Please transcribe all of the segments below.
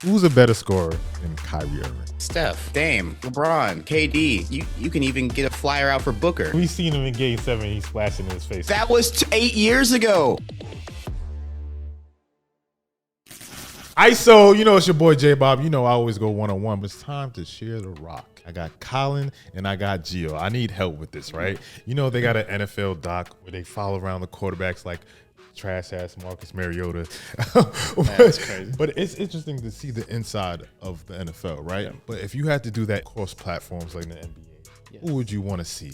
Who's a better scorer than Kyrie Irving? Steph, Dame, LeBron, KD. You can even get a flyer out for Booker. We seen him in Game 7. He's splashing in his face. That was 8 years ago. ISO, you know it's your boy JBobby. You know I always go one-on-one, but it's time to share the rock. I got Colin and I got Gio. I need help with this, right? You know they got an NFL doc where they follow around the quarterbacks like trash-ass Marcus Mariota. That's crazy. But it's interesting to see the inside of the NFL, right? Yeah. But if you had to do that across platforms like the NBA, who would you want to see?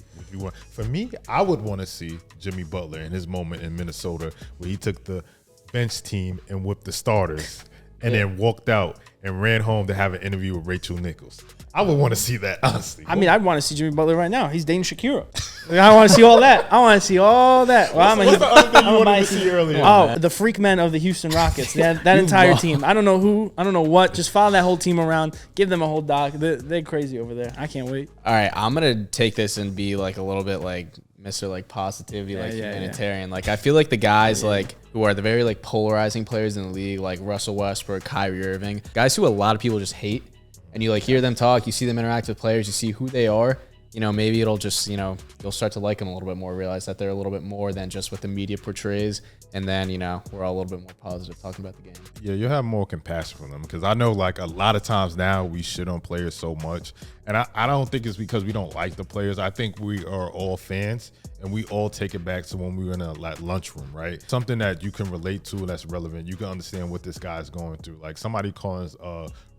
For me, I would want to see Jimmy Butler in his moment in Minnesota where he took the bench team and whipped the starters and then walked out and ran home to have an interview with Rachel Nichols. I would want to see that, honestly. I mean, I'd want to see Jimmy Butler right now. He's dating Shakira. I want to see all that. What's the other thing you wanted to see earlier? Oh, the freak men of the Houston Rockets. That entire team. I don't know who. I don't know what. Just follow that whole team around. Give them a whole doc. They're crazy over there. I can't wait. All right, I'm going to take this and be like a little bit like Mr. like positivity, like humanitarian. Like I feel like the guys like who are the very like polarizing players in the league, like Russell Westbrook, Kyrie Irving, guys who a lot of people just hate, and you like hear them talk, you see them interact with players, you see who they are. You know, maybe it'll just, you'll start to like them a little bit more, realize that they're a little bit more than just what the media portrays. And then, we're all a little bit more positive talking about the game. Yeah, you'll have more compassion for them because I know like a lot of times now we shit on players so much. And I don't think it's because we don't like the players. I think we are all fans and we all take it back to when we were in a lunchroom, right? Something that you can relate to that's relevant. You can understand what this guy's going through. Like somebody calling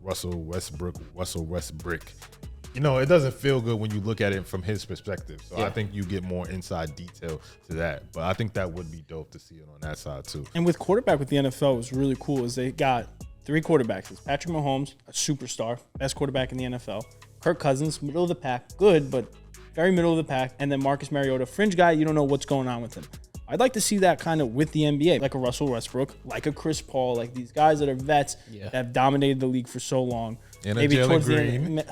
Russell Westbrook. It doesn't feel good when you look at it from his perspective. So I think you get more inside detail to that. But I think that would be dope to see it on that side too. And with quarterback with the NFL, was really cool is they got 3 quarterbacks. It's Patrick Mahomes, a superstar, best quarterback in the NFL. Kirk Cousins, middle of the pack, good, but very middle of the pack. And then Marcus Mariota, fringe guy, you don't know what's going on with him. I'd like to see that kind of with the NBA, like a Russell Westbrook, like a Chris Paul, like these guys that are vets that have dominated the league for so long. And maybe Jalen Green. Not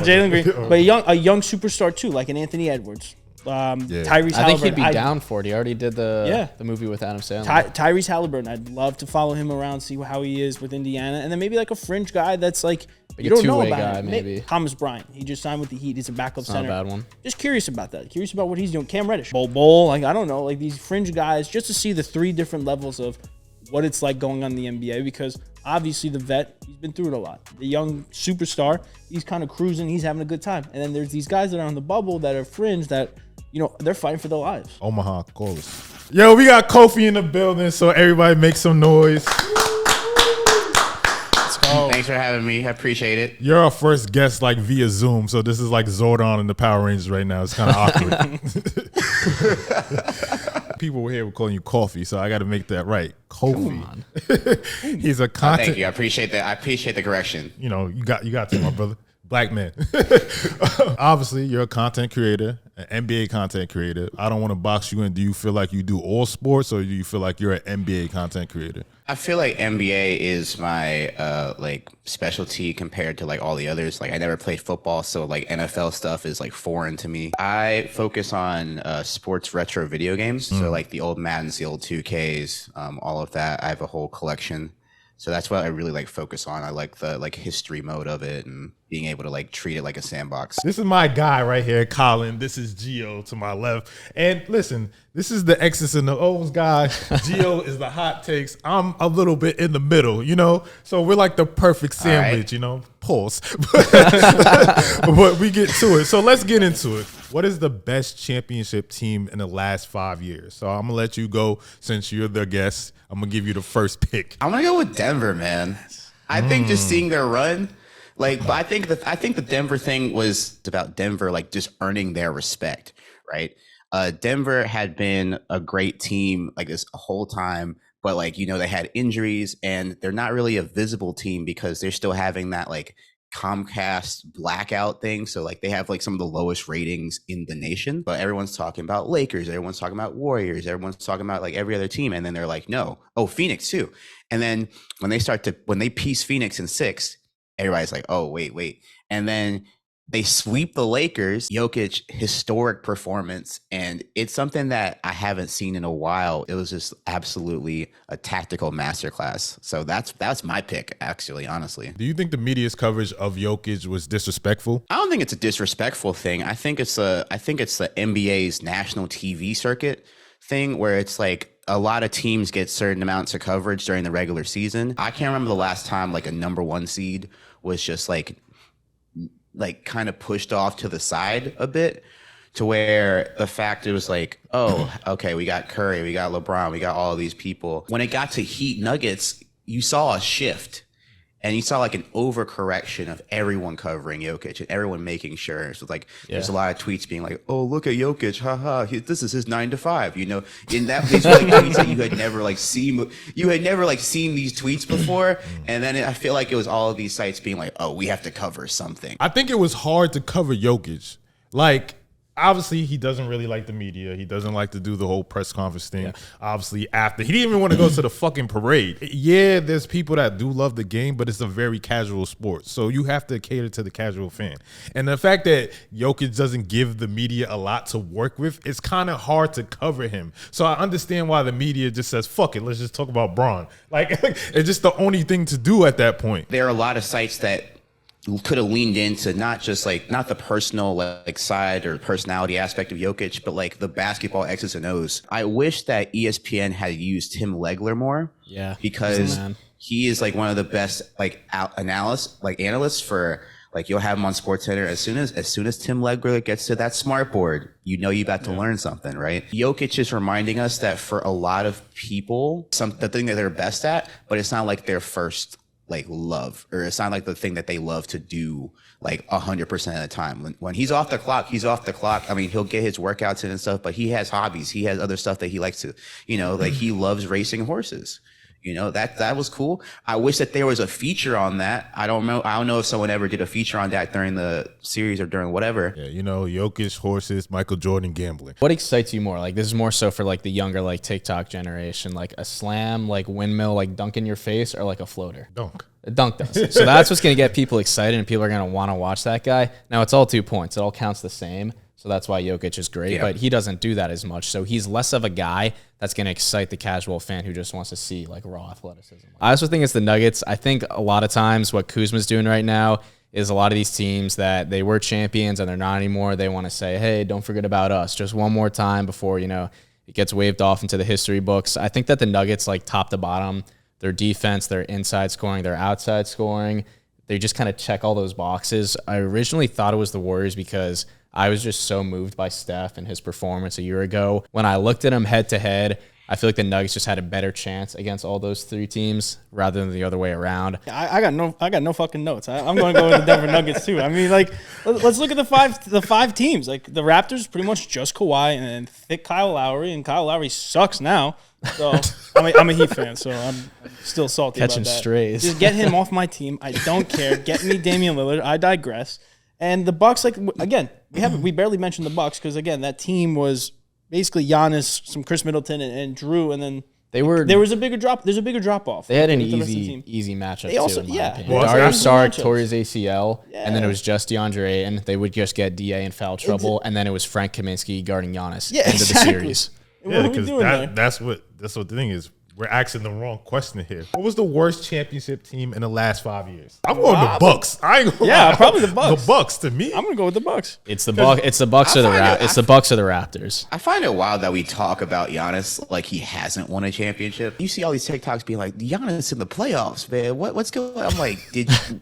Jalen Green, but a young superstar too, like an Anthony Edwards. Tyrese Halliburton. I think he'd be down for it. He already did the movie with Adam Sandler. Tyrese Halliburton. I'd love to follow him around, see how he is with Indiana, and then maybe like a fringe guy that's like you don't know about guy, maybe. Thomas Bryant. He just signed with the Heat. He's a backup center. Not a bad one. Just curious about that. Curious about what he's doing. Cam Reddish, Bol Bol. Like I don't know, like these fringe guys, just to see the 3 different levels of what it's like going on in the NBA because obviously the vet, he's been through it a lot. The young superstar, he's kind of cruising, he's having a good time. And then there's these guys that are on the bubble that are fringe that, they're fighting for their lives. Omaha, call us. Yo, we got Kofie in the building, so everybody make some noise. Let's go. Thanks for having me. I appreciate it. You're our first guest like via Zoom, so this is like Zordon and the Power Rangers right now. It's kind of awkward. People were here were calling you Kofie, so I got to make that right. Kofie. He's a content. Thank you. I appreciate that. I appreciate the correction. You got to, my brother. Black man. Obviously, you're a content creator, an NBA content creator. I don't want to box you in. Do you feel like you do all sports, or do you feel like you're an NBA content creator? I feel like NBA is my specialty compared to like all the others. Like I never played football, so like NFL stuff is like foreign to me. I focus on sports retro video games, so like the old Maddens, the old 2Ks, all of that. I have a whole collection. So that's what I really like focus on. I like the history mode of it and being able to treat it like a sandbox. This is my guy right here, Colin. This is Gio to my left. And listen, this is the X's and the O's guy. Gio is the hot takes. I'm a little bit in the middle, So we're like the perfect sandwich, Pause. But we get to it. So let's get into it. What is the best championship team in the last 5 years? So I'm going to let you go since you're the guest. I'm going to give you the first pick. I'm going to go with Denver, man. I think just seeing their run, but I think the Denver thing was about Denver, just earning their respect, right? Denver had been a great team this whole time, but they had injuries and they're not really a visible team because they're still having that Comcast blackout thing. So they have some of the lowest ratings in the nation, but everyone's talking about Lakers, everyone's talking about Warriors, everyone's talking about every other team. And then they're no, Phoenix too. And then when they piece Phoenix in 6, everybody's oh, wait. And then They sweep the Lakers. Jokic, historic performance. And it's something that I haven't seen in a while. It was just absolutely a tactical masterclass. So that's my pick, actually, honestly. Do you think the media's coverage of Jokic was disrespectful? I don't think it's a disrespectful thing. I think it's the NBA's national TV circuit thing where it's like a lot of teams get certain amounts of coverage during the regular season. I can't remember the last time like a number 1 seed was just like kind of pushed off to the side a bit, to where the fact it was like, oh, okay, we got Curry, we got LeBron, we got all of these people. When it got to Heat Nuggets, you saw a shift. And you saw like an overcorrection of everyone covering Jokic and everyone making sure. So like, there's a lot of tweets being like, "Oh, look at Jokic, haha! This is his 9 to 5." You know, in that these were like tweets that you had never like seen. You had never like seen these tweets before, and then I feel like it was all of these sites being like, "Oh, we have to cover something." I think it was hard to cover Jokic. Like, obviously, he doesn't really like the media. He doesn't like to do the whole press conference thing. Yeah. Obviously, after he didn't even want to go to the fucking parade. Yeah, there's people that do love the game, but it's a very casual sport. So you have to cater to the casual fan. And the fact that Jokic doesn't give the media a lot to work with, it's kind of hard to cover him. So I understand why the media just says, fuck it, let's just talk about Bron. Like, it's just the only thing to do at that point. There are a lot of sites that could have leaned into not the personal like side or personality aspect of Jokic, but like the basketball X's and O's. I wish that ESPN had used Tim Legler more. Yeah, because he is like one of the best like analysts for like, you'll have him on SportsCenter as soon as Tim Legler gets to that smart board, you know you about to learn something, right? Jokic is reminding us that for a lot of people, the thing that they're best at, but it's not like their first like love, or it's not like the thing that they love to do like 100% of the time. When he's off the clock, he's off the clock. I mean, he'll get his workouts in and stuff, but he has hobbies. He has other stuff that he likes to, like he loves racing horses. That was cool. I wish that there was a feature on that. I don't know if someone ever did a feature on that during the series or during whatever. Yeah, Jokic, horses, Michael Jordan, gambling. What excites you more? Like, this is more so for like the younger, like TikTok generation, like a slam, like windmill, like dunk in your face, or like a floater? Dunk. A dunk does. So that's what's going to get people excited, and people are going to want to watch that guy. Now, it's all 2 points. It all counts the same. So that's why Jokic is great, but he doesn't do that as much. So he's less of a guy that's going to excite the casual fan who just wants to see like raw athleticism. I also think it's the Nuggets. I think a lot of times what Kuzma's doing right now is a lot of these teams that they were champions and they're not anymore. They want to say, hey, don't forget about us just one more time before, it gets waved off into the history books. I think that the Nuggets, like top to bottom, their defense, their inside scoring, their outside scoring, they just kind of check all those boxes. I originally thought it was the Warriors because I was just so moved by Steph and his performance a year ago. When I looked at him head to head, I feel like the Nuggets just had a better chance against all those 3 teams rather than the other way around. I got no fucking notes. I'm going to go with the Denver Nuggets too. I mean, like, let's look at the five teams. Like, the Raptors, pretty much just Kawhi and thick Kyle Lowry, and Kyle Lowry sucks now. So I'm a Heat fan, so I'm still salty Catching about that. Strays. Just get him off my team. I don't care. Get me Damian Lillard. I digress. And the Bucks, like, again, we barely mentioned the Bucks because, again, that team was basically Giannis, some Chris Middleton, and Drew, and then there was a bigger drop. There's a bigger drop off. They had an easy matchup. They also, too, in my opinion. Well, Dario Saric tore his ACL, and then it was just DeAndre Ayton. They would just get DA in foul trouble, and then it was Frank Kaminsky guarding Giannis into the series. Yeah, because that's what the thing is. We're asking the wrong question here. What was the worst championship team in the last 5 years? I'm going the Bucks. I ain't going probably the Bucks. The Bucks to me. I'm gonna go with the Bucks. It's the Bucks or the Raptors. I find it wild that we talk about Giannis like he hasn't won a championship. You see all these TikToks being like, Giannis in the playoffs, man. What's going on? I'm like, did you?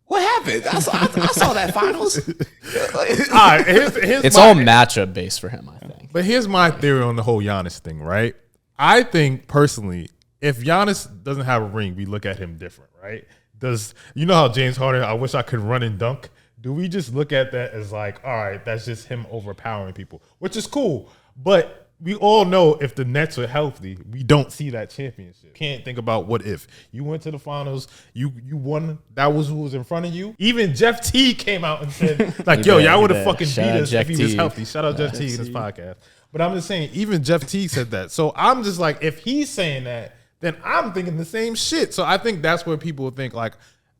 What happened? I saw that finals. All right, it's all matchup based for him, I think. But here's my theory on the whole Giannis thing, right? I think personally, if Giannis doesn't have a ring, we look at him different, right? How James Harden, I wish I could run and dunk. Do we just look at that as like, all right, that's just him overpowering people, which is cool. But we all know if the Nets are healthy, we don't see that championship. Can't think about what if. You went to the finals, you won, that was who was in front of you. Even Jeff T came out and said, like, y'all would have fucking beat us if he was healthy. Shout out Jeff T in this podcast. But I'm just saying, even Jeff T said that. So I'm just like, if he's saying that, then I'm thinking the same shit. So I think that's where people think like,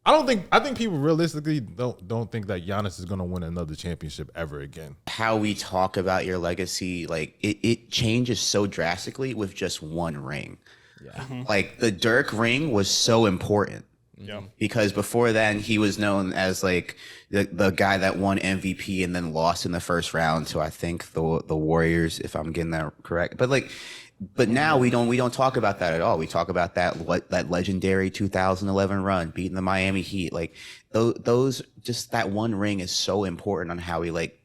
I think people realistically don't think that Giannis is going to win another championship ever again. How we talk about your legacy, like it changes so drastically with just one ring. Yeah. Like the Dirk ring was so important. Yeah. Because before then he was known as like the guy that won MVP and then lost in the first round to I think the Warriors, if I'm getting that correct. But now we don't talk about that at all. We talk about that legendary 2011 run, beating the Miami Heat. Like those just that one ring is so important on how we like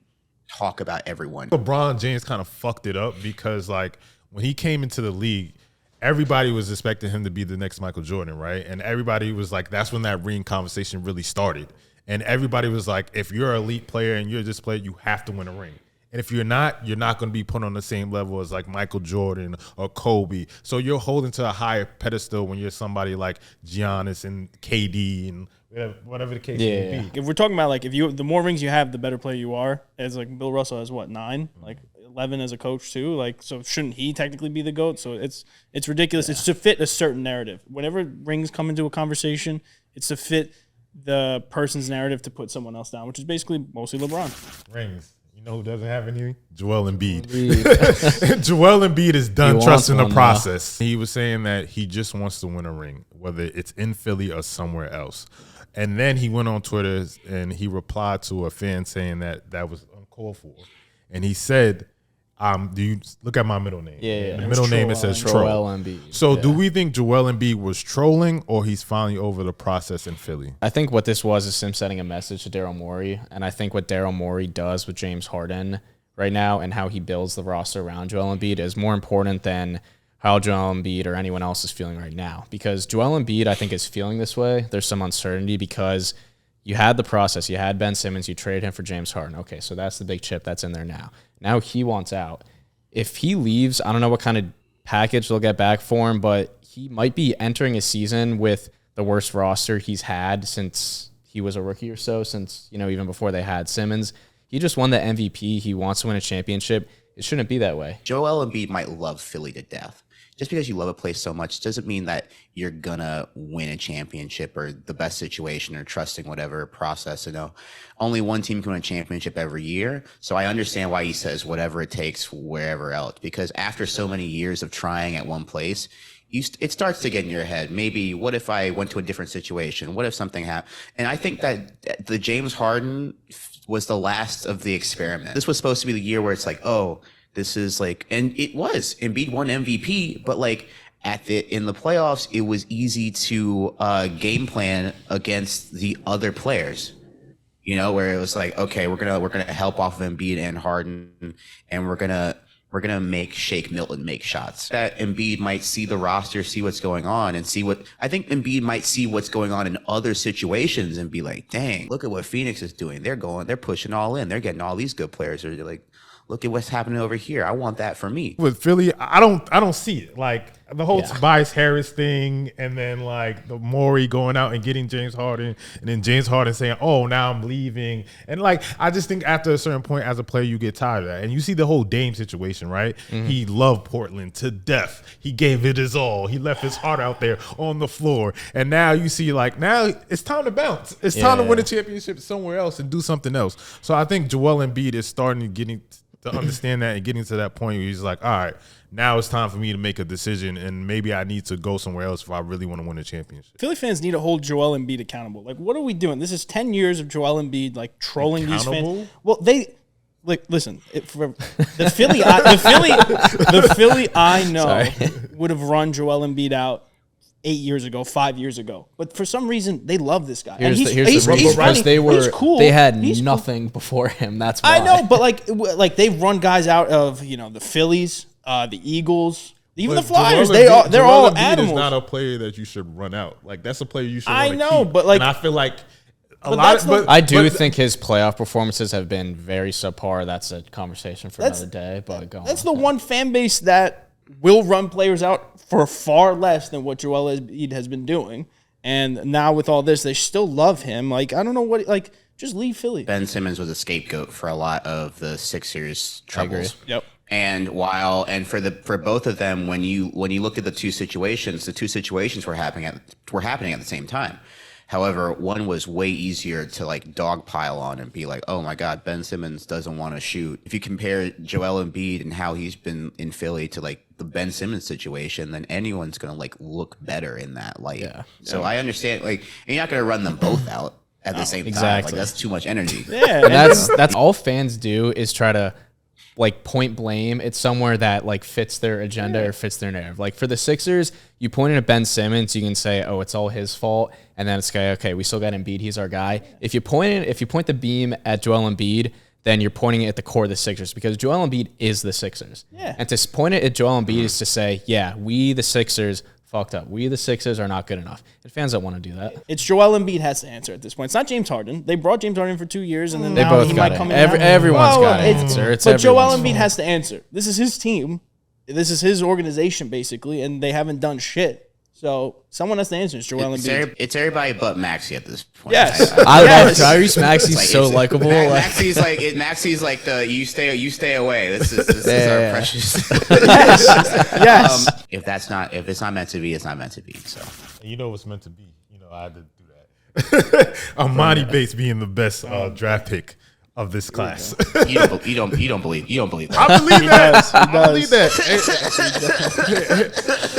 talk about everyone. LeBron James kind of fucked it up because like when he came into the league, everybody was expecting him to be the next Michael Jordan, right? And everybody was like, that's when that ring conversation really started. And everybody was like, if you're an elite player and you're this player, you have to win a ring. And if you're not going to be put on the same level as like Michael Jordan or Kobe. So you're holding to a higher pedestal when you're somebody like Giannis and KD and whatever the case may be. If we're talking about like the more rings you have, the better player you are. As like Bill Russell has 9, like 11 as a coach too. Like so, shouldn't he technically be the GOAT? So it's ridiculous. Yeah. It's to fit a certain narrative. Whenever rings come into a conversation, it's to fit the person's narrative to put someone else down, which is basically mostly LeBron. Rings. You know who doesn't have any? Joel Embiid. Joel Embiid is done trusting the process. He was saying that he just wants to win a ring, whether it's in Philly or somewhere else. And then he went on Twitter and he replied to a fan saying that was uncalled for. And he said, do you look at my middle name? Yeah. The middle name, it says Joel Embiid. So do we think Joel Embiid was trolling or he's finally over the process in Philly? I think what this was is him sending a message to Daryl Morey. And I think what Daryl Morey does with James Harden right now and how he builds the roster around Joel Embiid is more important than how Joel Embiid or anyone else is feeling right now. Because Joel Embiid, I think, is feeling this way. There's some uncertainty because you had the process. You had Ben Simmons. You traded him for James Harden. Okay, so that's the big chip that's in there now. Now he wants out. If he leaves, I don't know what kind of package they'll get back for him, but he might be entering a season with the worst roster he's had since he was a rookie or so, since, even before they had Simmons. He just won the MVP. He wants to win a championship. It shouldn't be that way. Joel Embiid might love Philly to death. Just because you love a place so much doesn't mean that you're going to win a championship or the best situation or trusting whatever process. Only one team can win a championship every year. So I understand why he says whatever it takes wherever else, because after so many years of trying at one place, it starts to get in your head. Maybe what if I went to a different situation? What if something happened? And I think that the James Harden was the last of the experiment. This was supposed to be the year where it's like, oh, this is like, and it was. Embiid won MVP, but like in the playoffs, it was easy to game plan against the other players. Where it was like, okay, we're gonna help off of Embiid and Harden, and we're gonna make Shake Milton make shots. That Embiid might see the roster, see what's going on, and I think Embiid might see what's going on in other situations and be like, dang, look at what Phoenix is doing. They're pushing all in. They're getting all these good players. They're like, look at what's happening over here. I want that for me. With Philly, I don't see it. Like the whole Tobias Harris thing, and then like the Morey going out and getting James Harden, and then James Harden saying, "Oh, now I'm leaving." And like I just think after a certain point, as a player, you get tired of that. And you see the whole Dame situation, right? Mm-hmm. He loved Portland to death. He gave it his all. He left his heart out there on the floor. And now you see, like now it's time to bounce. It's time to win a championship somewhere else and do something else. So I think Joel Embiid is starting to understand that and getting to that point where he's like, all right, now it's time for me to make a decision, and maybe I need to go somewhere else if I really want to win a championship. Philly fans need to hold Joel Embiid accountable. Like, what are we doing? This is 10 years of Joel Embiid, like, trolling these fans. Well, listen, the Philly I know would have run Joel Embiid out 8 years ago, 5 years ago. But for some reason, they love this guy. Here's he's cool. They had nothing before him. That's why. I know, but like they've run guys out of the Phillies, the Eagles, even the Flyers. They're all animals. Is not a player that you should run out. Like that's a player you should. I know, keep. But like, and I feel like I do think his playoff performances have been very subpar. That's a conversation for another day. But that's the one fan base that will run players out for far less than what Joel Embiid has been doing. And now with all this, they still love him. Like, I don't know what, like, just leave Philly. Ben Simmons was a scapegoat for a lot of the Sixers troubles. Yep. And for both of them, when you look at the two situations were happening at the same time. However, one was way easier to like dogpile on and be like, oh my God, Ben Simmons doesn't want to shoot. If you compare Joel Embiid and how he's been in Philly to like the Ben Simmons situation, then anyone's going to like look better in that light. Yeah. So I understand, like, you're not going to run them both out at the same time. Like, that's too much energy. Yeah. And that's all fans do is try to like point blame. It's somewhere that like fits their agenda or fits their narrative. Like for the Sixers, you point at Ben Simmons, you can say, oh, it's all his fault. And then it's okay, we still got Embiid, he's our guy. If you point the beam at Joel Embiid, then you're pointing it at the core of the Sixers because Joel Embiid is the Sixers. Yeah. And to point it at Joel Embiid is to say, yeah, we the Sixers fucked up. We the Sixers are not good enough. And fans don't want to do that. It's Joel Embiid has to answer at this point. It's not James Harden. They brought James Harden for 2 years, and then they now both he got might it. come in. Everyone's got to answer. But Joel Embiid has to answer. This is his team. This is his organization, basically, and they haven't done shit. So someone has to answer. It's Joel Embiid. It's everybody but Maxey at this point. Yes, I love Tyrese Maxey's like, so likable. Maxey's like the you stay away. This is our precious. Yes. If it's not meant to be, it's not meant to be. So you know what's meant to be. You know I had to do that. Emoni Bates being the best draft pick of this class. You don't believe that. I believe that. I believe that.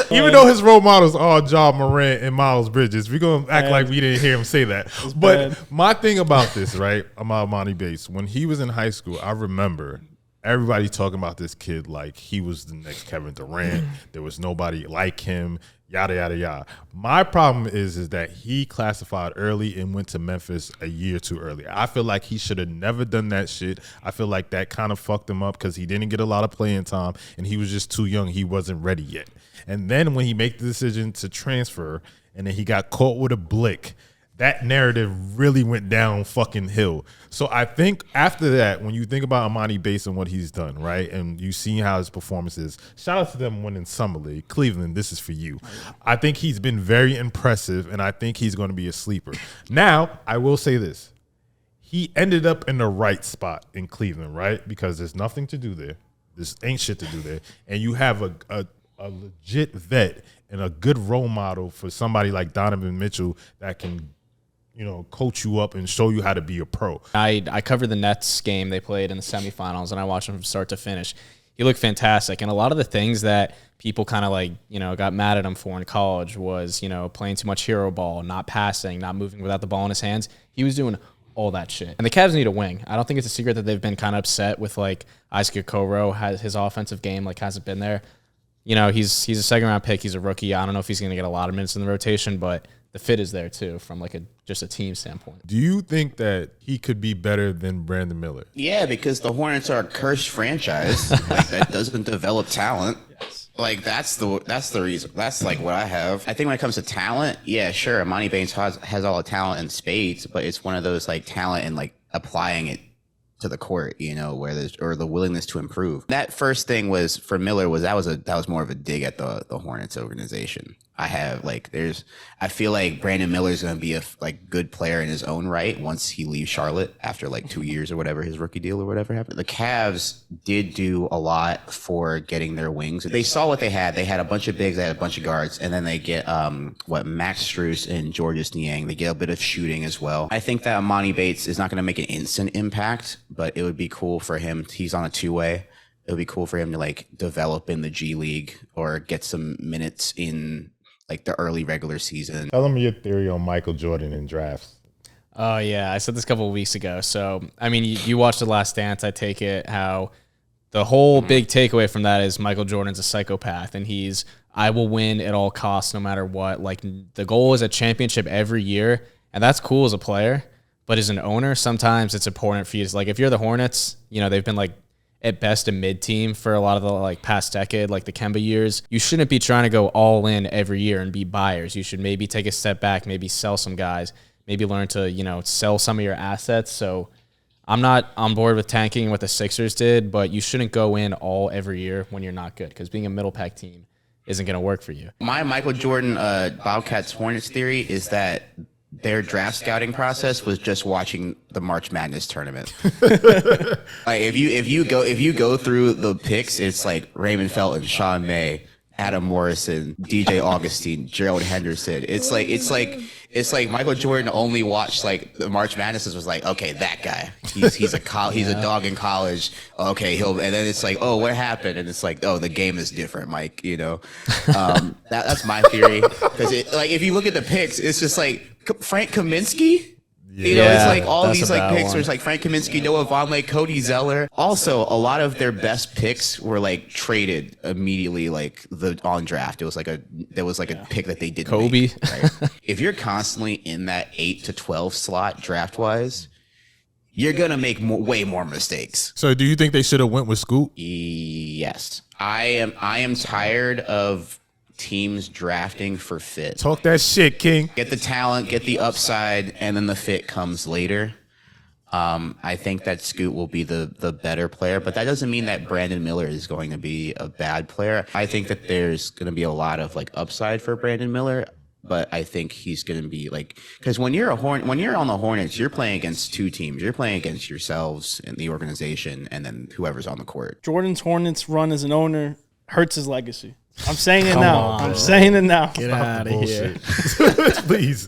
Even though his role models are Ja Morant and Miles Bridges, we're gonna act like we didn't hear him say that. But my thing about this, right, about Emoni Bates, when he was in high school, I remember everybody talking about this kid like he was the next Kevin Durant. There was nobody like him. Yada, yada, yada. My problem is that he classified early and went to Memphis a year too early. I feel like he should have never done that shit. I feel like that kind of fucked him up because he didn't get a lot of playing time and he was just too young. He wasn't ready yet. And then when he made the decision to transfer and then he got caught with a blick, that narrative really went down fucking hill. So I think after that, when you think about Emoni Bates and what he's done, right, and you see how his performance is, shout out to them winning Summer League. Cleveland, this is for you. I think he's been very impressive, and I think he's going to be a sleeper. Now, I will say this. He ended up in the right spot in Cleveland, right, because there's nothing to do there. There's ain't shit to do there. And you have a legit vet and a good role model for somebody like Donovan Mitchell that can coach you up and show you how to be a pro. I covered the Nets game they played in the semifinals, and I watched him from start to finish. He looked fantastic, and a lot of the things that people kind of got mad at him for in college was, playing too much hero ball, not passing, not moving without the ball in his hands. He was doing all that shit. And the Cavs need a wing. I don't think it's a secret that they've been kind of upset with Isaac Okoro. His offensive game hasn't been there. He's a second round pick. He's a rookie. I don't know if he's going to get a lot of minutes in the rotation, but the fit is there too from just a team standpoint. Do you think that he could be better than Brandon Miller? Yeah, because the Hornets are a cursed franchise that doesn't develop talent. Yes. That's the reason. That's what I have. I think when it comes to talent, yeah, sure, Emoni Bates has all the talent in spades, but it's one of those talent and applying it to the court, where or the willingness to improve. That first thing was for Miller that was more of a dig at the Hornets organization. I feel like Brandon Miller is going to be a good player in his own right once he leaves Charlotte after 2 years or whatever, his rookie deal or whatever happened. The Cavs did do a lot for getting their wings. They saw what they had. They had a bunch of bigs, they had a bunch of guards, and then they get Max Strus and Georges Niang. They get a bit of shooting as well. I think that Emoni Bates is not going to make an instant impact, but it would be cool for him. He's on a two-way. It would be cool for him to develop in the G League or get some minutes in the early regular season. Tell them your theory on Michael Jordan in drafts. Oh, yeah. I said this a couple of weeks ago. So, I mean, you watched The Last Dance. I take it how the whole big takeaway from that is Michael Jordan's a psychopath, and I will win at all costs no matter what. The goal is a championship every year, and that's cool as a player. But as an owner, sometimes it's important for you to, if you're the Hornets, they've been at best a mid-team for a lot of the past decade, the Kemba years. You shouldn't be trying to go all in every year and be buyers. You should maybe take a step back, maybe sell some guys, maybe learn to, sell some of your assets. So I'm not on board with tanking what the Sixers did, but you shouldn't go in all every year when you're not good, because being a middle pack team isn't going to work for you. My Michael Jordan Bobcats Hornets theory is that their draft scouting process was just watching the March Madness tournament. if you go through the picks, it's Raymond Felton, Sean May, Adam Morrison, DJ Augustine, Gerald Henderson. It's like Michael Jordan only watched like the March Madness was like, okay, that guy, he's a dog in college. Okay, and then it's like, oh, what happened? And it's like, oh, the game is different, Mike. That's my theory. Because if you look at the picks, it's just like Frank Kaminsky. It's like all these like picks where it's like Frank Kaminsky, Noah Vonleh, Cody Zeller. Also, a lot of their best picks were like traded immediately, like on draft. There was like a pick that they didn't Kobe. make, right? If you're constantly in that 8 to 12 slot draft wise, you're gonna make way more mistakes. So, do you think they should have went with Scoot? Yes, I am tired of teams drafting for fit. Talk that shit, King. Get the talent, get the upside, and then the fit comes later. I think that Scoot will be the better player, but that doesn't mean that Brandon Miller is going to be a bad player. I think that there's going to be a lot of like upside for Brandon Miller, but I think he's going to be like, because when you're on the Hornets, you're playing against two teams. You're playing against yourselves and the organization, and then whoever's on the court. Jordan's Hornets run as an owner hurts his legacy. I'm saying it now. I'm saying it now. Get out of here. Please.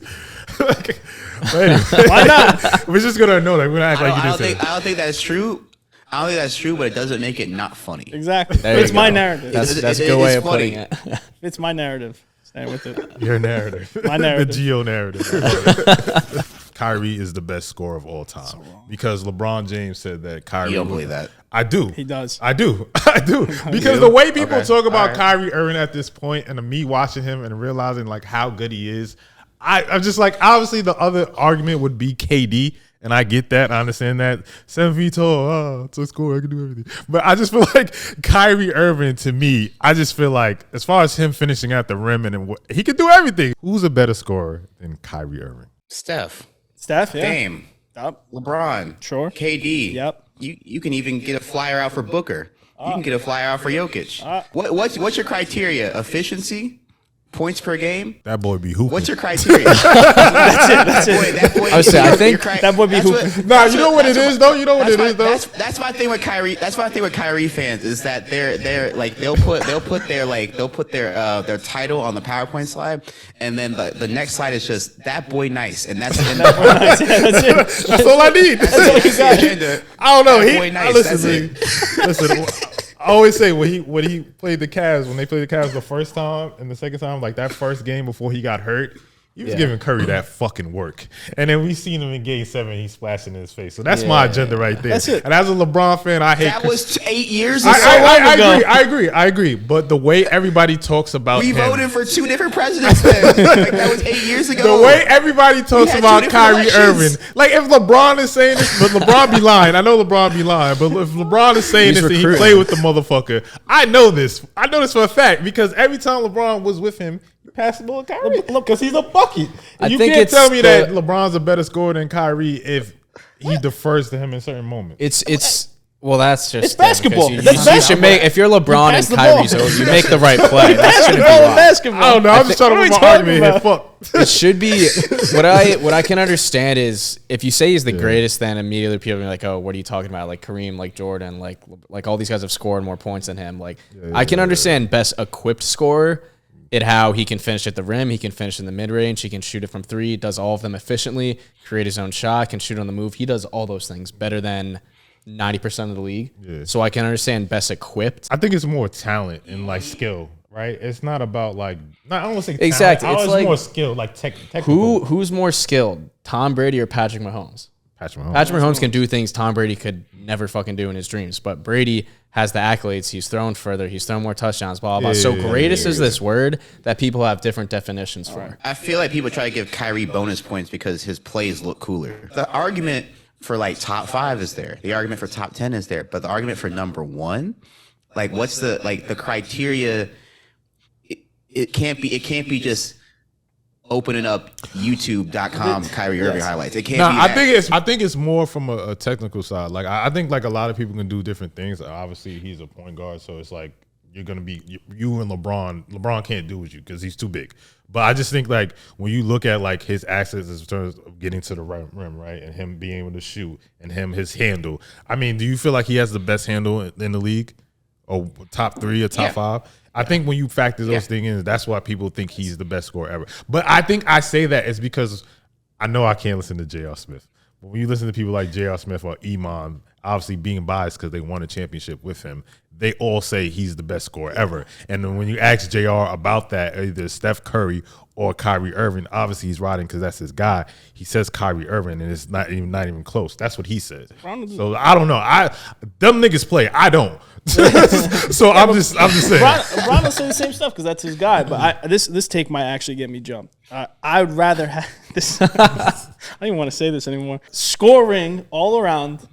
Anyway, Why not? We're just gonna know that we're not act like you I didn't say. don't think that's true. I don't think that's true, but it doesn't make it not funny. Exactly. There It's you my go. narrative. That's a good way of putting it. It's my narrative. Stay with it. Your narrative. My narrative. The Geo narrative. Kyrie is the best scorer of all time because LeBron James said that Kyrie. You don't believe that? I do. He does. I do. Because the way people talk about right. Kyrie Irving at this point, and me watching him and realizing like how good he is, I'm just like, obviously the other argument would be KD, and I get that. I understand that. 7 feet tall, it's a score, I can do everything. But I just feel like Kyrie Irving, to me, I just feel like as far as him finishing at the rim and he can do everything. Who's a better scorer than Kyrie Irving? Steph, Yeah. Dame, Yep. LeBron, Sure. KD. Yep. You can even get a flyer out for Booker. You can get a flyer out for Jokic. What's your criteria? Efficiency? Points per game? That boy be hooping. What's your criteria? That's it. That boy, I would say, I think that would be hooping. Nah, you know what it is though. You know what it is though. That's my thing with Kyrie. That's my thing with Kyrie fans is that they're like they'll put their title on the PowerPoint slide, and then the next slide is just that boy nice, and that's the That's it. That's all I need. that's the agenda. I don't know. That boy nice. Listen. I always say when he played the Cavs, when they played the Cavs the first time and the second time, like that first game before he got hurt, he was giving Curry that fucking work. And then we seen him in Game 7, he's splashing in his face. So that's my agenda right there. That's it. And as a LeBron fan, I hate That was 8 years I ago. I agree. But the way everybody talks about We him, voted for 2 different presidents then. Like that was 8 years ago. the way everybody talks had about 2 different Kyrie elections. Irving, like if LeBron is saying this, but LeBron be lying. I know LeBron be lying, but if LeBron is saying He's this and he recruiting. played with the motherfucker, I know this. I know this for a fact because every time LeBron was with him, he passed the ball to Kyrie because he's a bucket. I You think can't it's tell me that the- LeBron's a better scorer than Kyrie if he defers to him in certain moments. It's well, that's just It's basketball. You, That's you should make if you're LeBron and pass the Kyrie, ball. so you make the right play. That shouldn't be wrong. Basketball. I don't know. I'm just trying to what put are my we argument here. talking Fuck. It should be what I can understand is if you say he's the greatest, then immediately people are like, oh, what are you talking about? Like Kareem, like Jordan, like all these guys have scored more points than him. Like I can understand best equipped scorer. How he can finish at the rim, he can finish in the mid range, he can shoot it from 3, does all of them efficiently, create his own shot, can shoot on the move. He does all those things better than 90% of the league. Yeah. So I can understand best equipped. I think it's more talent and like skill, right? It's not about like I don't want to say Exactly. Talent. It's It's like more skill, like technical. Who's more skilled, Tom Brady or Patrick Mahomes? Patrick Mahomes. Patrick Mahomes can do things Tom Brady could never fucking do in his dreams, but Brady has the accolades. He's thrown further. He's thrown more touchdowns, blah, blah, blah. So greatest is this word that people have different definitions for. I feel like people try to give Kyrie bonus points because his plays look cooler. The argument for like top 5 is there. The argument for top 10 is there. But the argument for number 1, like what's the criteria? It can't be just opening up YouTube.com Kyrie Irving highlights. It can't be that. I think it's more from a technical side. Like I think like a lot of people can do different things. Obviously, he's a point guard, so it's like you're gonna be you and LeBron. LeBron can't do with you because he's too big. But I just think like when you look at like his assets in terms of getting to the rim, right, and him being able to shoot, and his handle. I mean, do you feel like he has the best handle in the league, or top 3 or top 5? I think when you factor those things in, that's why people think he's the best scorer ever. But I think I say that is because I know I can't listen to J.R. Smith. But when you listen to people like J.R. Smith or Iman, obviously being biased because they won a championship with him, they all say he's the best scorer ever. And then when you ask JR about that, either Steph Curry or Kyrie Irving, obviously he's riding because that's his guy. He says Kyrie Irving, and it's not even close. That's what he says. So I don't know. Them niggas play. I don't. So I'm just saying. LeBron will say the same stuff because that's his guy. But this take might actually get me jumped. I would rather have this. I don't even want to say this anymore. Scoring all around.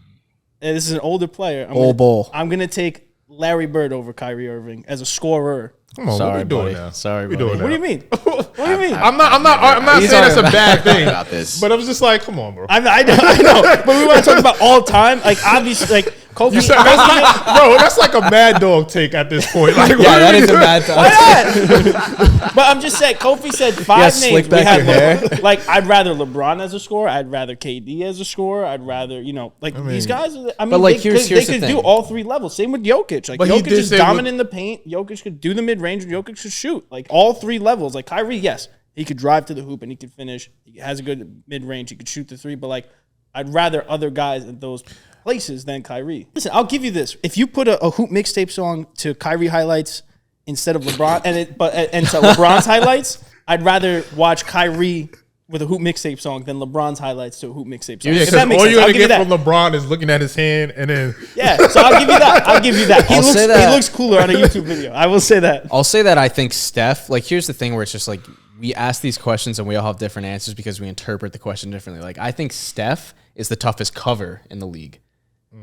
And this is an older player. Bol Bol. I'm gonna take Larry Bird over Kyrie Irving as a scorer. Come on, Sorry, what are we doing buddy. now? Sorry, we buddy. doing What do you mean? What do you mean? I'm not saying that's a bad thing about this. but I was just like, come on, bro. I know, but we want to talk about all time. Like obviously, like Kofie. Bro, that's like a Mad Dog take at this point. Like, Yeah, that is a bad time. But I'm just saying, Kofie said 5 names. Slick back your hair. Like, I'd rather LeBron as a scorer. I'd rather KD as a scorer. I'd rather, these guys. I mean, but like, they here's could the do thing. all 3 levels. Same with Jokic. Like, But he Jokic did is say dominant in the paint. Jokic could do the mid range, and Jokic could shoot. Like, all 3 levels. Like, Kyrie, yes, he could drive to the hoop and he could finish. He has a good mid range. He could shoot the 3. But like, I'd rather other guys at those places than Kyrie. Listen, I'll give you this. If you put a hoop mixtape song to Kyrie highlights instead of LeBron and to LeBron's highlights, I'd rather watch Kyrie with a hoop mixtape song than LeBron's highlights to a hoop mixtape song. Yeah, If that because makes all sense, you're I'll gonna give you get that. from LeBron is looking at his hand and then Yeah, so I'll give you that. I'll give you that. He I'll say that. looks cooler on a YouTube video. I will say that. I'll say that I think Steph, like, here's the thing where it's just like we ask these questions and we all have different answers because we interpret the question differently. Like, I think Steph is the toughest cover in the league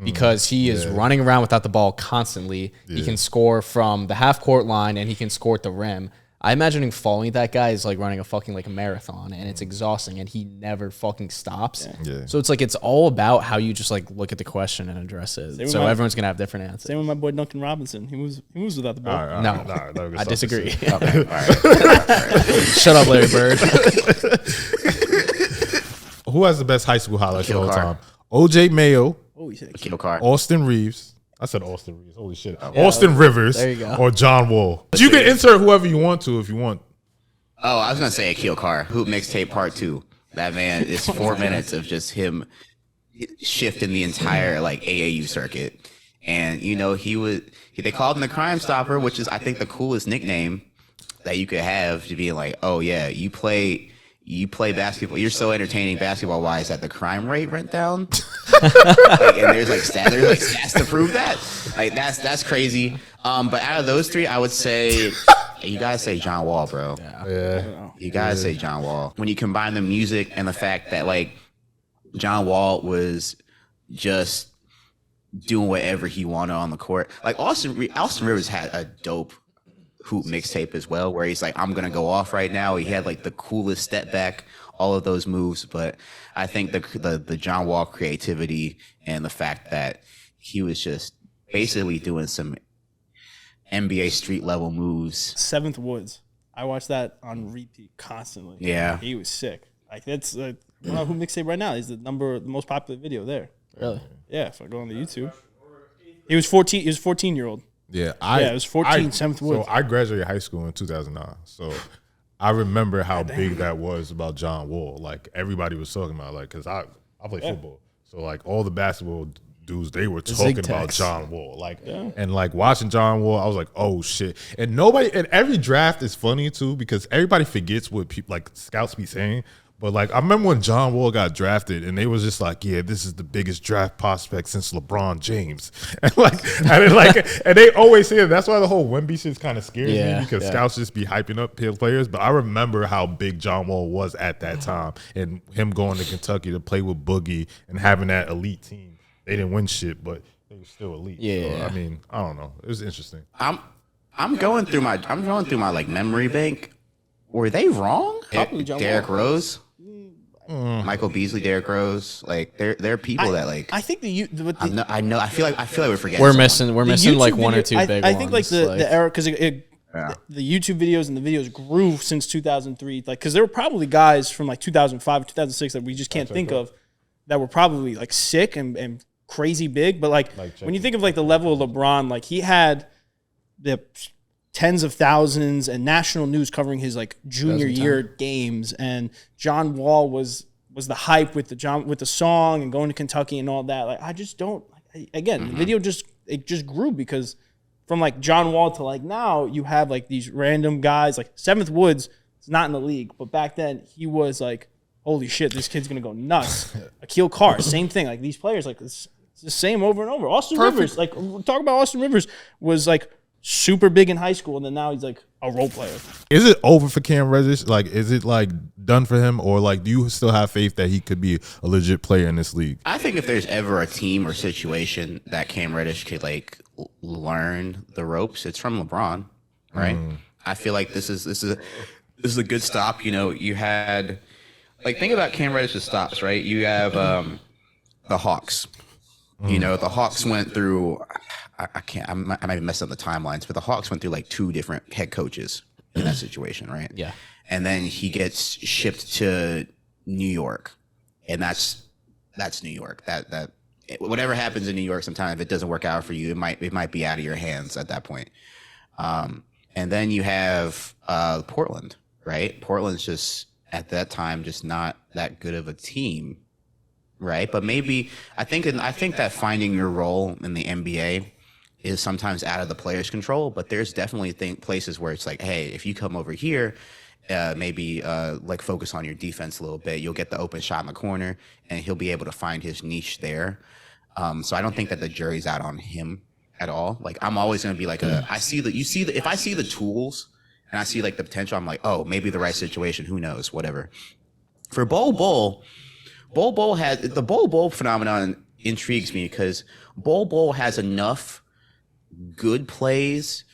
because he is running around without the ball constantly. Yeah. He can score from the half court line and he can score at the rim. I imagine him following that guy is like running a fucking like a marathon and it's exhausting and he never fucking stops. Yeah. So it's like it's all about how you just like look at the question and address it. So everyone's gonna have different answers. Same with my boy Duncan Robinson. He moves without the ball. No, I disagree. Okay, all right. Shut up, Larry Bird. who has the best high school highlights of all Kill time? OJ Mayo, Kill Car. Austin Reeves. I said Austin Reeves. Holy shit. Austin Rivers. There you go. Or John Wall. You can insert whoever you want to if you want. Oh, I was gonna say Kill Car. Hoop mixtape part 2. That man is 4 minutes of just him shifting the entire like AAU circuit. And they called him the Crime Stopper, which is I think the coolest nickname that you could have, to be like, oh yeah, you play basketball. You're so entertaining basketball wise that the crime rate went down. And there's stats to prove that. Like that's crazy. But out of those 3, I would say you gotta say John Wall, bro. Yeah. You gotta say John Wall. When you combine the music and the fact that like John Wall was just doing whatever he wanted on the court. Like Austin Rivers had a dope hoop mixtape as well, where he's like, I'm gonna go off right now. He had like the coolest step back, all of those moves. But I think the John Wall creativity and the fact that he was just basically doing some NBA street level moves. 7th Woods. I watched that on repeat constantly. Yeah, he was sick. Like that's who mixtape right now. He's the most popular video there. Really? Yeah, if I go on the YouTube, he was 14. He was 14-year-old. Yeah, it was 14, 7th Woods. So I graduated high school in 2009. So I remember how big that was about John Wall. Like everybody was talking about, like, because I play football, so like all the basketball dudes, they were talking about John Wall. Like and like watching John Wall, I was like, oh shit. And every draft is funny too because everybody forgets what people like scouts be saying. But like I remember when John Wall got drafted, and they was just like, "Yeah, this is the biggest draft prospect since LeBron James." And they always say that. That's why the whole Wemby shit's kind of scares me because scouts just be hyping up players. But I remember how big John Wall was at that time, and him going to Kentucky to play with Boogie and having that elite team. They didn't win shit, but they were still elite. Yeah. So, I mean, I don't know. It was interesting. I'm going through my like memory bank. Were they wrong? Probably John Derrick Wall. Rose. Michael Beasley, Derrick Rose, like they're people that like. I think I know. I feel like we're forgetting. We're someone. missing like YouTube one or video- two big I think like ones. the era because the YouTube videos and the videos grew since 2003. Like because there were probably guys from like 2005, 2006 that we just can't think of that were probably like sick and crazy big. But like when you think of like the level of LeBron, like he had the tens of thousands and national news covering his like junior year games, and John Wall was the hype with the song and going to Kentucky and all that. Like I just don't. Again, the video just grew because from like John Wall to like now you have like these random guys like Seventh Woods is not in the league, but back then he was like, holy shit, this kid's gonna go nuts. Akil Carr, same thing. Like these players, like it's the same over and over. Austin Rivers, like talk about Austin Rivers was like super big in high school, and then now he's like a role player. Is it over for Cam Reddish? Like, is it like done for him, or like do you still have faith that he could be a legit player in this league? I think if there's ever a team or situation that Cam Reddish could like learn the ropes, it's from LeBron, right? I feel like this is a good stop. You know, you had like think about Cam Reddish's stops, right? You have the Hawks. You know, the Hawks went through. I might be messing up the timelines, but the Hawks went through like 2 different head coaches in that situation, right? Yeah. And then he gets shipped to New York, and that's New York. That whatever happens in New York, sometimes if it doesn't work out for you, it might be out of your hands at that point. And then you have Portland, right? Portland's just at that time just not that good of a team, right? But maybe I think that finding your role in the NBA is sometimes out of the player's control, but there's definitely places where it's like, hey, if you come over here, maybe like focus on your defense a little bit, you'll get the open shot in the corner, and he'll be able to find his niche there. So I don't think that the jury's out on him at all. Like I'm always going to be like if I see the tools and I see like the potential, I'm like, oh, maybe the right situation, who knows, whatever. For Bol Bol has the Bol Bol phenomenon intrigues me because Bol Bol has enough good plays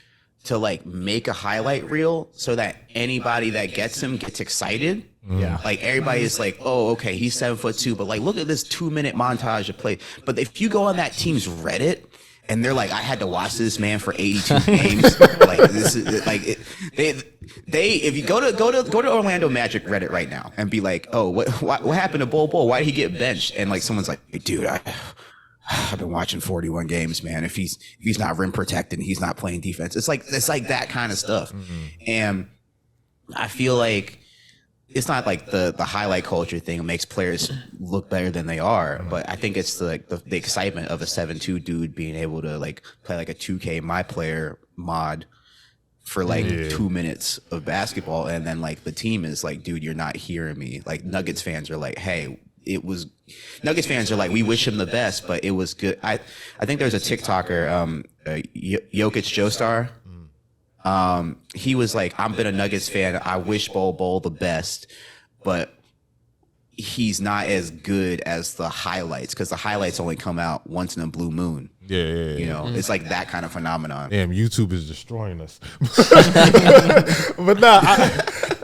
to like make a highlight reel so that anybody that gets him gets excited. Yeah. Like everybody is like, oh, okay, he's 7'2", but like look at this 2-minute montage of play. But if you go on that team's Reddit and they're like, I had to watch this man for 82 games. Like this is like they if you go to Orlando Magic Reddit right now and be like, oh, what happened to Bol Bol? Why did he get benched? And like someone's like, hey, dude, I've been watching 41 games, man. If he's not rim protecting, he's not playing defense. It's like that kind of stuff. And I feel like it's not like the highlight culture thing makes players look better than they are, but I think it's the excitement of a 7'2" dude being able to like play like a 2K My Player mod for like 2 minutes of basketball, and then like the team is like, dude, you're not hearing me. Like Nuggets fans are like, hey, Nuggets fans are like, we wish him the best, but it was good. I think there's a TikToker, Jokic Joestar. He was like, I've been a Nuggets fan. I wish Bol Bol the best, but he's not as good as the highlights because the highlights only come out once in a blue moon. Yeah. You know, it's like that kind of phenomenon. Damn, YouTube is destroying us. But nah,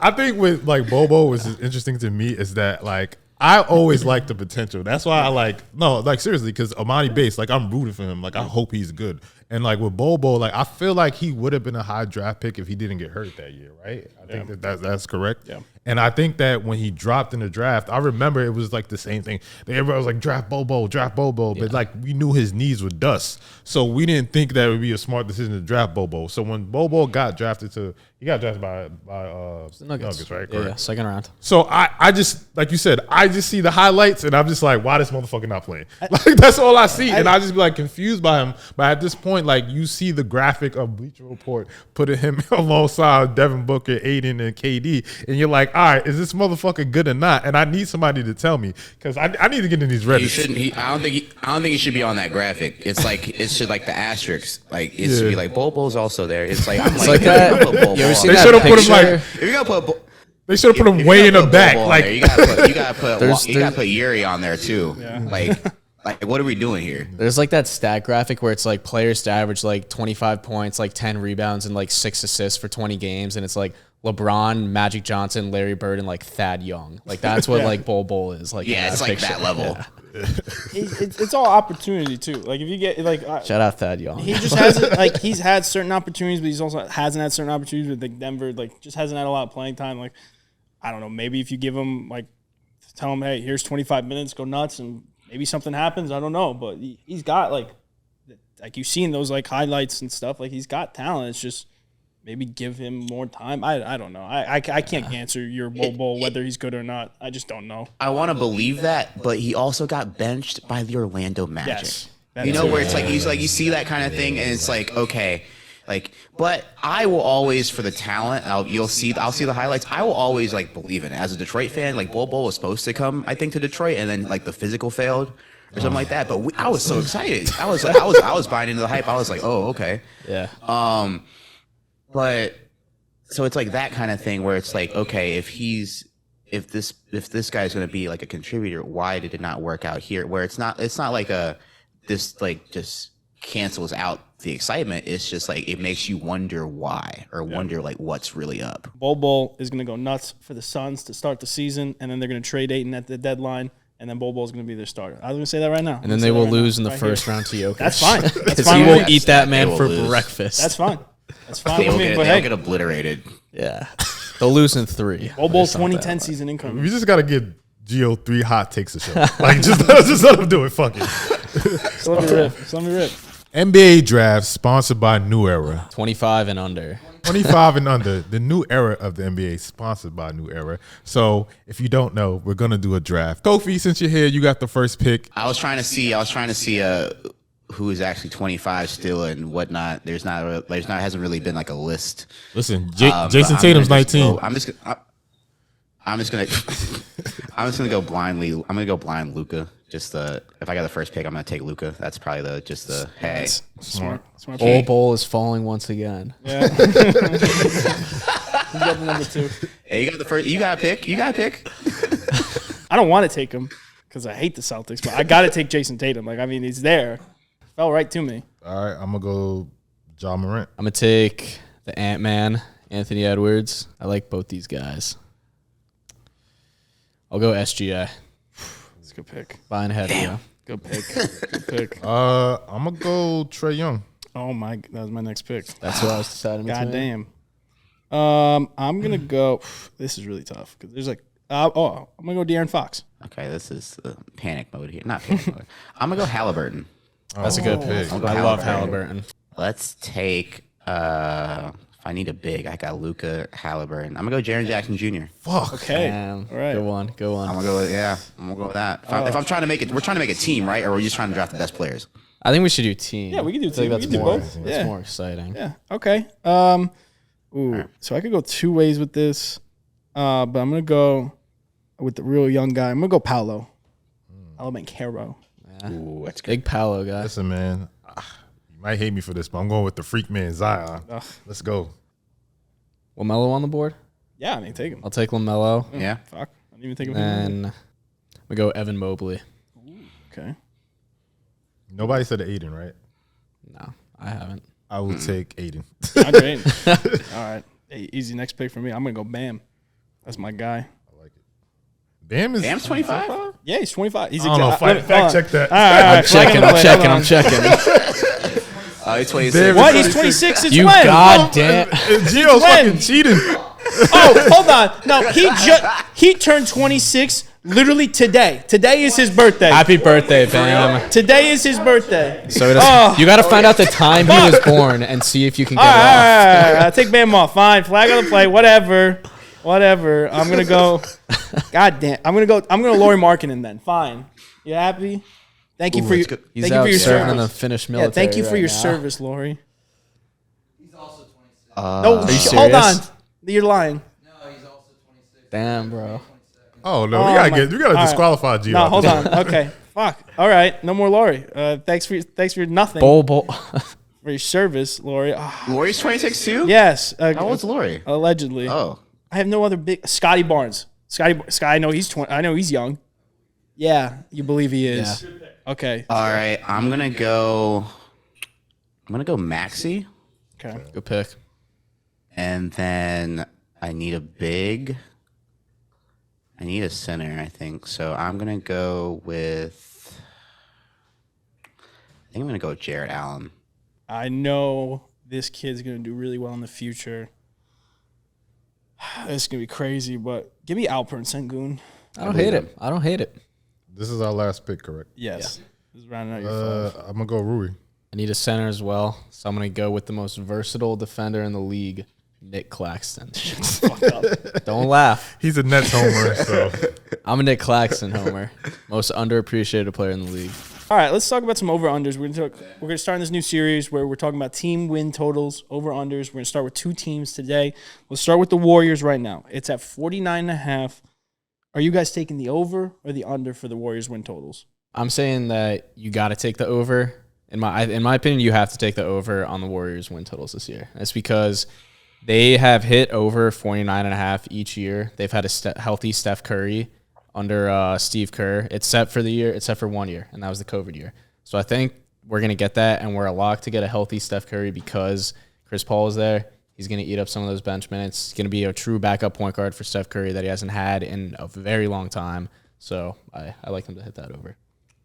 I think with like Bol Bol was interesting to me is that like I always like the potential. That's why I like seriously, because Emoni Bates, like I'm rooting for him. Like I hope he's good. And like with Bol Bol, like I feel like he would have been a high draft pick if he didn't get hurt that year, right? I think that's correct. Yeah. And I think that when he dropped in the draft, I remember it was like the same thing. Everybody was like, draft Bol Bol. But like we knew his knees were dust. So we didn't think that it would be a smart decision to draft Bol Bol. So when Bol Bol got drafted he got drafted by Nuggets, right? Yeah, second round. So I just, like you said, I just see the highlights and I'm just like, why this motherfucker not playing? Like that's all I see. And I just be like confused by him. But at this point, like you see the graphic of Bleacher Report putting him alongside Devin Booker, Aiden, and KD, and you're like, all right, is this motherfucker good or not? And I need somebody to tell me because I need to get in these Reddits. I don't think he should be on that graphic. It's like it should like the asterisk, like it should be like Bol Bol's also there. It's like I'm like that. They should have put him like. If you're gonna put. They should have put him way in the back. Like you gotta put Yuri on there too. Yeah. Like what are we doing here? There's like that stat graphic where it's like players to average like 25 points, like 10 rebounds, and like 6 assists for 20 games, and it's like LeBron, Magic Johnson, Larry Bird, and like Thad Young. Like that's what like Bol Bol is. Like it's like picture. That level. Yeah. It's all opportunity too. Like if you get like shout out Thad Young. He just hasn't like he's had certain opportunities, but he's also hasn't had certain opportunities with like Denver. Like just hasn't had a lot of playing time. Like I don't know. Maybe if you give him like tell him, hey, here's 25 minutes, go nuts, and maybe something happens. I don't know, but he's got like you've seen those like highlights and stuff. Like he's got talent. It's just maybe give him more time. I don't know. I can't answer your Bol Bol whether he's good or not. I just don't know. I want to believe that, but he also got benched by the Orlando Magic. Yes. You know, where it's like you see that kind of thing, and it's like, okay, like, but I will always, for the talent, I'll see the highlights. I will always like believe in it. As a Detroit fan, like Bol Bol was supposed to come, I think, to Detroit, and then like the physical failed or something like that. But I was so excited. I was buying into the hype. I was like, oh, okay. Yeah. But so it's like that kind of thing where it's like, okay, if this guy's going to be like a contributor, why did it not work out here? Where it's not like this like just cancels out the excitement. It's just like it makes you wonder why, or wonder like what's really up. Bol Bol is going to go nuts for the Suns to start the season, and then they're going to trade Ayton at the deadline, and then Bol Bol is going to be their starter. I was going to say that right now. And then they will lose in the first round to Jokic. That's fine. That's Because fine he with will me. eat that man for lose. breakfast. That's fine. That's fine with me. But They'll hey, get obliterated. Yeah. They'll lose in 3. Bol Bol It's not that 2010 bad. season income. We just gotta give Gio 3 hot takes a show. Like just let him do it. Fuck it. So let me rip. So let me rip. NBA draft sponsored by New Era. 25 and under. 25 and under. The new era of the NBA sponsored by New Era. So if you don't know, we're gonna do a draft. Kofie, since you're here, you got the first pick. I was trying to see who is actually 25 still and whatnot. There's not hasn't really been like a list. Listen, But Jason I'm Tatum's gonna just 19. go- I'm just gonna go blindly. I'm gonna go blind Luka. Just if I got the first pick, I'm gonna take Luka. That's probably the hey. Smart. Smart. Bol Bol is falling once again. Yeah. You got the number 2. Hey, you got the first. You got a pick. I don't want to take him because I hate the Celtics, but I got to take Jason Tatum. Like, I mean, he's there. Fell right to me. All right, I'm gonna go Ja Morant. I'm going to take the Ant-Man, Anthony Edwards. I like both these guys. I'll go SGA. It's a good pick. Buying ahead, yeah. Good pick. Good pick. I'm gonna go Trae Young. Oh my! That was my next pick. That's what I was deciding between. God damn. I'm gonna go. This is really tough because there's like. I'm gonna go De'Aaron Fox. Okay, this is panic mode here. Not panic mode. I'm gonna go Halliburton. That's a good pick. I'll go I love Halliburton. Halliburton. Let's take. If I need a big, I got Luka, Halliburton. I'm gonna go Jaren Jackson Jr. Fuck. Okay. Damn. All right. Go on. Go on. I'm gonna go with that. If I'm trying to make it, we're trying to make a team, right? Or we're just trying to draft the best players. I think we should do team. Yeah, we can do I think team. that's We can do more. both. That's Yeah. more exciting. Yeah. Okay. So I could go 2 ways with this, but I'm gonna go with the real young guy. I'm gonna go Paolo. Paolo Banchero. Ooh, that's good. Big Paolo guy. Listen, man. You might hate me for this, but I'm going with the freak man Zion. Ugh. Let's go. LaMelo on the board. Yeah, I mean, take him. I'll take LaMelo. Yeah. Fuck. I didn't even think of him. And we go Evan Mobley. Okay. Nobody said Aiden, right? No, I haven't. I will take Aiden. Great. All right. Hey, easy next pick for me. I'm gonna go Bam. That's my guy. I like it. Bam's Bam's 25. Yeah, he's 25. He's I don't know. exactly. Fact check that. All right, I'm checking. He's 26. Damn. What? He's 26. It's You when? goddamn. Gio's when? fucking cheating. Oh, hold on. No, he turned 26 literally today. Today is his birthday. Happy birthday, Bam. Today is his birthday. So it is, you got to find out the time he was born and see if you can get it off. All right. I'll take Bam off. Fine. Flag on the play. Whatever. I'm gonna go. God damn. I'm gonna Lauri Markkinen then. Fine. You happy? Thank you for your. He's Thank you out for your serving in the service. Finnish Yeah, military. thank you for right your now. service, Lori. He's also 26. No, you hold on. serious? You're lying. No, he's also 26. Damn, bro. Oh no, Oh, we my- gotta all right. disqualify Gio. No, hold on. Okay. Fuck. All right. No more Lori. Thanks for your nothing. Bol Bol. For your service, Lori. Ah, Lori's 26 too? yes. How old's Lori? Allegedly. Oh. I have no other big. Scotty Barnes. Sky. I know he's 20. I know he's young. Yeah, you believe he is. Okay. All right. I'm gonna go Maxey, Okay. Good pick. and then I need a big. I need a center, I think. So I'm gonna go with. I think I'm gonna go with Jared Allen. I know this kid's gonna do really well in the future. This is gonna be crazy, but give me Alperen Sengun. I don't hate it. This is our last pick, correct? Yes. This is rounding out your five. I'm gonna go Rui. I need a center as well, so I'm going to go with the most versatile defender in the league, Nick Claxton. Don't laugh. He's a Nets homer, so I'm a Nick Claxton homer. Most underappreciated player in the league. All right, let's talk about some over-unders. We're going to start in this new series where we're talking about team win totals, over-unders. We're going to start with 2 teams today. We'll start with the Warriors right now. It's at 49.5. Are you guys taking the over or the under for the Warriors win totals? I'm saying that you got to take the over. In my opinion, you have to take the over on the Warriors win totals this year. That's because they have hit over 49.5 each year. They've had a healthy Steph Curry under Steve Kerr, except for 1 year, and that was the COVID year. So I think we're going to get that, and we're a lock to get a healthy Steph Curry because Chris Paul is there. He's going to eat up some of those bench minutes. He's going to be a true backup point guard for Steph Curry that he hasn't had in a very long time. So I like them to hit that over.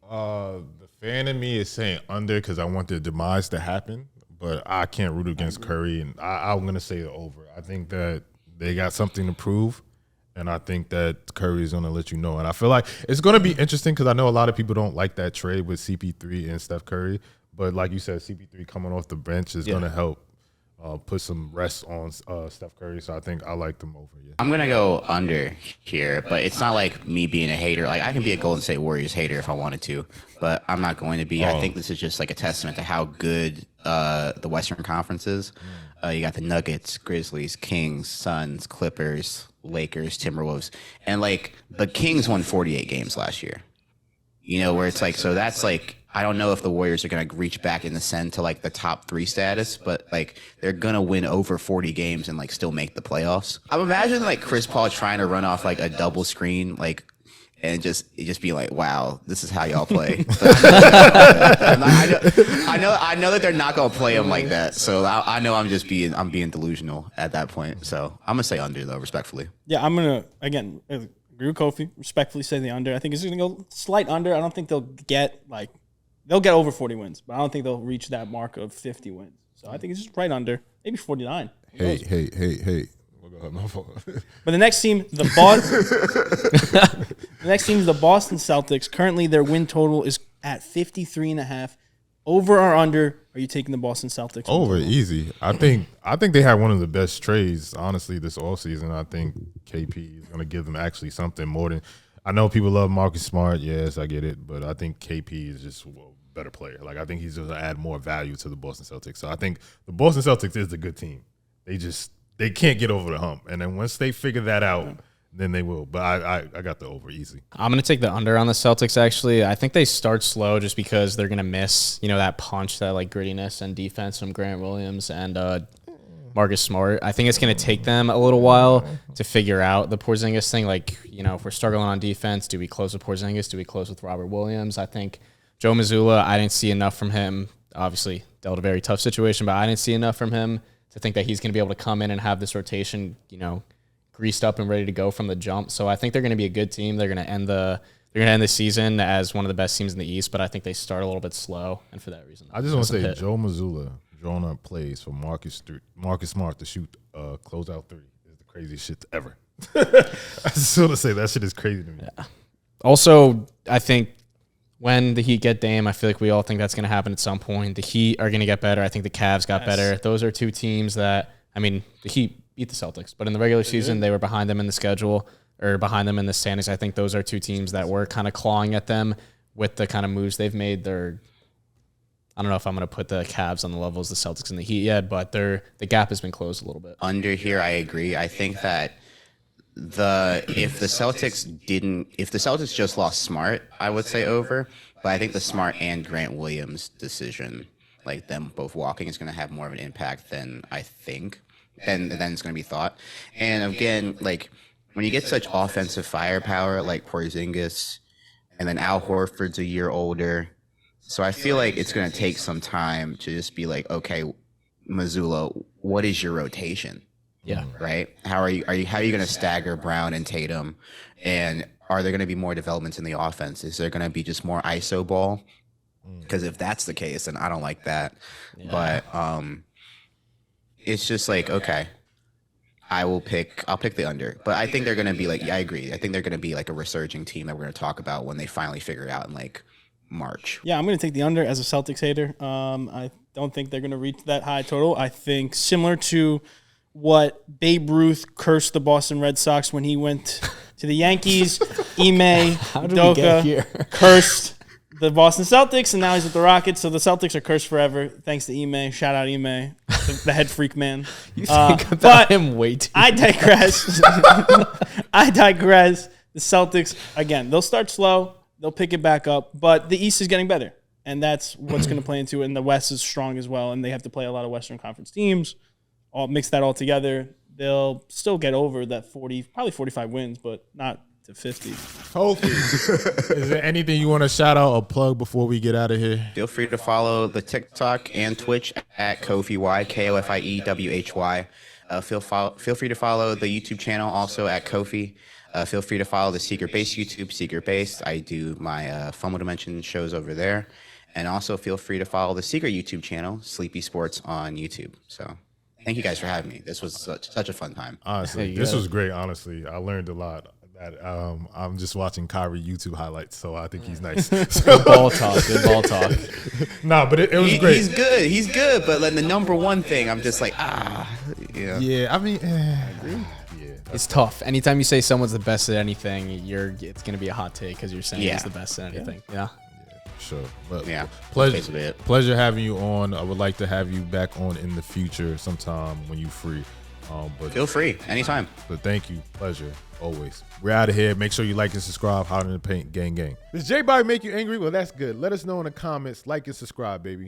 The fan in me is saying under because I want the demise to happen, but I can't root against Curry, and I'm going to say the over. I think that they got something to prove. And I think that Curry is going to let you know. And I feel like it's going to be interesting because I know a lot of people don't like that trade with CP3 and Steph Curry. But like you said, CP3 coming off the bench is going to help put some rest on Steph Curry. So I think I like them over. Yeah. I'm going to go under here, but it's not like me being a hater. Like, I can be a Golden State Warriors hater if I wanted to, but I'm not going to be. I think this is just like a testament to how good the Western Conference is. You got the Nuggets, Grizzlies, Kings, Suns, Clippers, Lakers, Timberwolves, and like the Kings won 48 games last year. You know, where it's like, so that's like, I don't know if the Warriors are going to reach back in the Sen to like the top 3 status, but like they're going to win over 40 games and like still make the playoffs. I'm imagining like Chris Paul trying to run off like a double screen, like, and just be like, wow, this is how y'all play. I know that they're not gonna play him like that. So I know I'm being delusional at that point. So I'm gonna say under though, respectfully. Yeah, I'm gonna again agree with Kofie. Respectfully say the under. I think it's gonna go slight under. I don't think they'll get over 40 wins, but I don't think they'll reach that mark of 50 wins. So I think it's just right under, maybe 49. Hey. But the next team, the Boston Celtics. Currently, their win total is at 53.5. Over or under? Are you taking the Boston Celtics? Over, easy. I think they had one of the best trades, honestly, this offseason. I think KP is going to give them actually something more than. I know people love Marcus Smart. Yes, I get it, but I think KP is just a better player. Like I think he's going to add more value to the Boston Celtics. So I think the Boston Celtics is a good team. They can't get over the hump. And then once they figure that out, then they will. But I got the over easy. I'm going to take the under on the Celtics, actually. I think they start slow just because they're going to miss, that punch, that like grittiness and defense from Grant Williams and Marcus Smart. I think it's going to take them a little while to figure out the Porzingis thing. Like, if we're struggling on defense, do we close with Porzingis? Do we close with Robert Williams? I think Joe Mazzulla, I didn't see enough from him. Obviously, dealt a very tough situation, but I didn't see enough from him to think that he's going to be able to come in and have this rotation, greased up and ready to go from the jump. So I think they're going to be a good team. They're going to end the season as one of the best teams in the East, but I think they start a little bit slow, and for that reason, I just want to say Joe Mazzulla drawing up plays for Marcus Smart to shoot closeout 3 is the craziest shit ever. I just want to say that shit is crazy to me. Yeah. Also, I think when the Heat get Dame, I feel like we all think that's going to happen at some point. The Heat are going to get better. I think the Cavs got better. Those are 2 teams that, the Heat beat the Celtics, but in the regular season, they were behind them in the schedule or behind them in the standings. I think those are 2 teams that were kind of clawing at them with the kind of moves they've made. I don't know if I'm going to put the Cavs on the level as the Celtics and the Heat yet, but the gap has been closed a little bit. Under here, I agree. I think that if the Celtics just lost Smart, I would say over. But I think the Smart and Grant Williams decision, like them both walking, is going to have more of an impact than I think, than it's going to be thought. And again, like when you get such offensive firepower like Porzingis, and then Al Horford's a year older, so I feel like it's going to take some time to just be like, okay, Mazzulla, what is your rotation? Yeah. Right. How are you going to stagger Brown and Tatum? And are there going to be more developments in the offense? Is there going to be just more ISO ball? Because if that's the case, then I don't like that. Yeah. But it's just like, okay, I'll pick the under. But I think they're going to be like, yeah, I agree. I think they're going to be like a resurging team that we're going to talk about when they finally figure it out and like March. Yeah, I'm going to take the under as a Celtics hater. I don't think they're going to reach that high total. I think similar to what Babe Ruth cursed the Boston Red Sox when he went to the Yankees, Ime Udoka cursed the Boston Celtics, and now he's with the Rockets. So the Celtics are cursed forever. Thanks to Ime. Shout out Ime, the head freak man. You think about him way too I digress. I digress. The Celtics, again, they'll start slow. They'll pick it back up. But the East is getting better, and that's what's going to play into it. And the West is strong as well, and they have to play a lot of Western Conference teams. All mix that all together. They'll still get over that 40, probably 45 wins, but not to 50. Hopefully. Is there anything you want to shout out or plug before we get out of here? Feel free to follow the TikTok and Twitch at Kofie, Kofiewhy. Feel free to follow the YouTube channel also at Kofie. Feel free to follow the Secret Base YouTube, Secret Base. I do my FOMO Dimension shows over there. And also feel free to follow the Secret YouTube channel, Sleepy Sports on YouTube. So thank you guys for having me. This was such a fun time. Honestly, this was great. Honestly, I learned a lot. That I'm just watching Kyrie YouTube highlights, so I think he's nice. Good ball talk. Good ball talk. Nah, but it was great. He's good. But like the number one thing, I'm just like, yeah. Yeah, I mean, I agree. Yeah, It's tough. Anytime you say someone's the best at anything, it's gonna be a hot take because you're saying he's the best at anything. Yeah. Sure. But Yeah, pleasure having you on. I would like to have you back on in the future sometime when you're free. But Feel free anytime. But thank you. Pleasure. Always. We're out of here. Make sure you like and subscribe. Hot in the Paint gang. Does JBobby make you angry? Well, that's good. Let us know in the comments. Like and subscribe, baby.